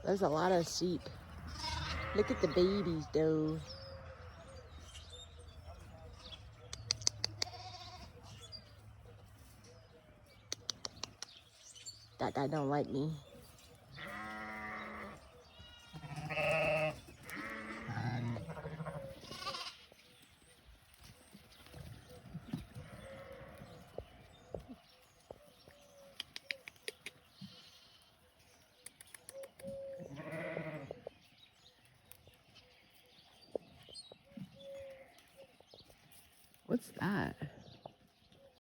There's a lot of sheep. Look at the babies, though. That guy don't like me. What's that?